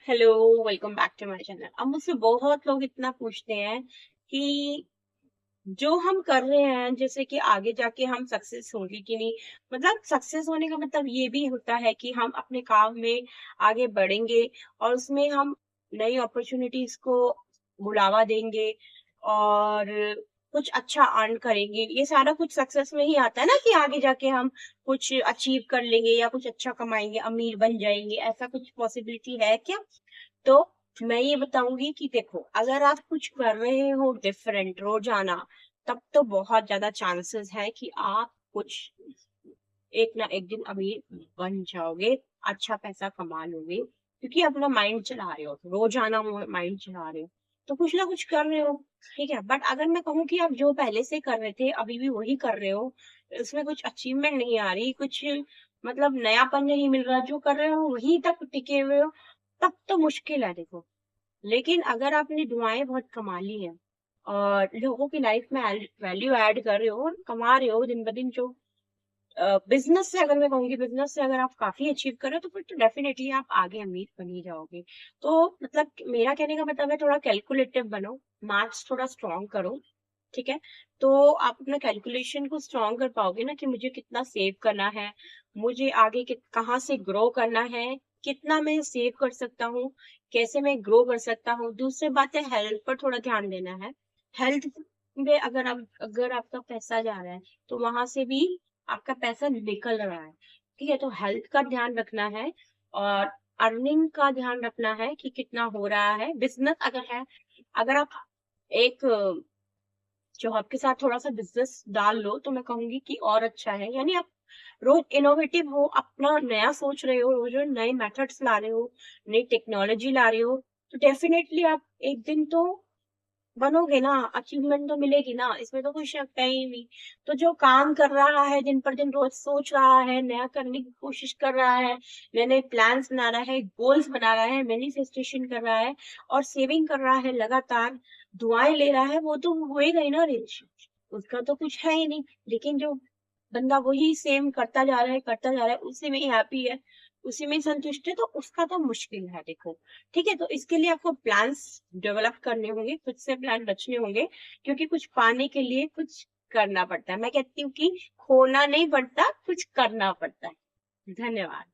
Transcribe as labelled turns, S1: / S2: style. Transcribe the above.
S1: Hello, welcome back to my channel. अब मुझसे बहुत लोग इतना पूछते हैं कि जो हम कर रहे हैं जैसे कि आगे जाके हम सक्सेस होंगे कि नहीं। मतलब सक्सेस होने का मतलब ये भी होता है कि हम अपने काम में आगे बढ़ेंगे और उसमें हम नई अपॉर्चुनिटीज को बुलावा देंगे और कुछ अच्छा अर्न करेंगे। ये सारा कुछ सक्सेस में ही आता है ना कि आगे जाके हम कुछ अचीव कर लेंगे या कुछ अच्छा कमाएंगे, अमीर बन जाएंगे। ऐसा कुछ पॉसिबिलिटी है क्या? तो मैं ये बताऊंगी कि देखो, अगर आप कुछ कर रहे हो डिफरेंट रोजाना, तब तो बहुत ज्यादा चांसेस है कि आप कुछ एक ना एक दिन अमीर बन जाओगे, अच्छा पैसा कमा लोगे, क्योंकि अपना माइंड चला रहे हो, रोजाना माइंड चला रहे हो, तो कुछ ना कुछ कर रहे हो। ठीक है, बट अगर मैं कहूँ कि आप जो पहले से कर रहे थे अभी भी वही कर रहे हो, इसमें कुछ अचीवमेंट नहीं आ रही, कुछ मतलब नयापन नहीं मिल रहा, जो कर रहे हो वहीं तक टिके हुए हो, तब तो मुश्किल है देखो। लेकिन अगर आपने दुआएं बहुत कमा ली हैं और लोगों की लाइफ में वैल्यू ऐड कर रहे हो, कमा रहे हो दिन ब दिन, जो बिजनेस से, अगर मैं कहूँगी बिजनेस से अगर आप काफी अचीव कर रहे हो, तो फिर तो डेफिनेटली आप आगे अमीर बन ही जाओगे। तो मतलब मेरा कहने का मतलब है, थोड़ा कैलकुलेटिव बनो, मैथ्स थोड़ा स्ट्रॉन्ग करो। ठीक है, तो आप अपना कैलकुलेशन को स्ट्रॉन्ग कर पाओगे ना कि मुझे कितना सेव करना है, मुझे आगे कहाँ से ग्रो करना है, कितना मैं सेव कर सकता हूँ, कैसे मैं ग्रो कर सकता हूँ। दूसरी बात है, हेल्थ पर थोड़ा ध्यान देना है। हेल्थ में अगर आपका पैसा जा रहा है, तो वहां से भी आपका पैसा निकल रहा है। ठीक है, तो हेल्थ का ध्यान रखना है और अर्निंग का ध्यान रखना है कि कितना हो रहा है। बिजनेस अगर है, अगर आप एक जॉब के साथ थोड़ा सा बिजनेस डाल लो, तो मैं कहूंगी कि और अच्छा है। यानी आप रोज इनोवेटिव हो, अपना नया सोच रहे हो, रोज रोज नए मेथड्स ला रहे हो, नई टेक्नोलॉजी ला रहे हो, तो डेफिनेटली आप एक दिन तो बनोगे ना, अचीवमेंट तो मिलेगी ना, इसमें तो कोई शक है ही नहीं। तो जो काम कर रहा है, दिन पर दिन रोज सोच रहा है, नया करने की कोशिश कर रहा है, नए नए प्लान्स बना रहा है, गोल्स बना रहा है, मैनिफेस्टेशन कर रहा है और सेविंग कर रहा है लगातार, दुआएं ले रहा है, वो तो होएगा ही ना रिच। उसका तो कुछ है ही नहीं। लेकिन जो बंदा वही सेम करता जा रहा है, करता जा रहा है, उसी में ही हैप्पी है, उसी में ही संतुष्ट है, तो उसका तो मुश्किल है देखो। ठीक है, तो इसके लिए आपको प्लान्स डेवलप करने होंगे, खुद से प्लान रचने होंगे, क्योंकि कुछ पाने के लिए कुछ करना पड़ता है। मैं कहती हूँ कि खोना नहीं पड़ता, कुछ करना पड़ता है। धन्यवाद।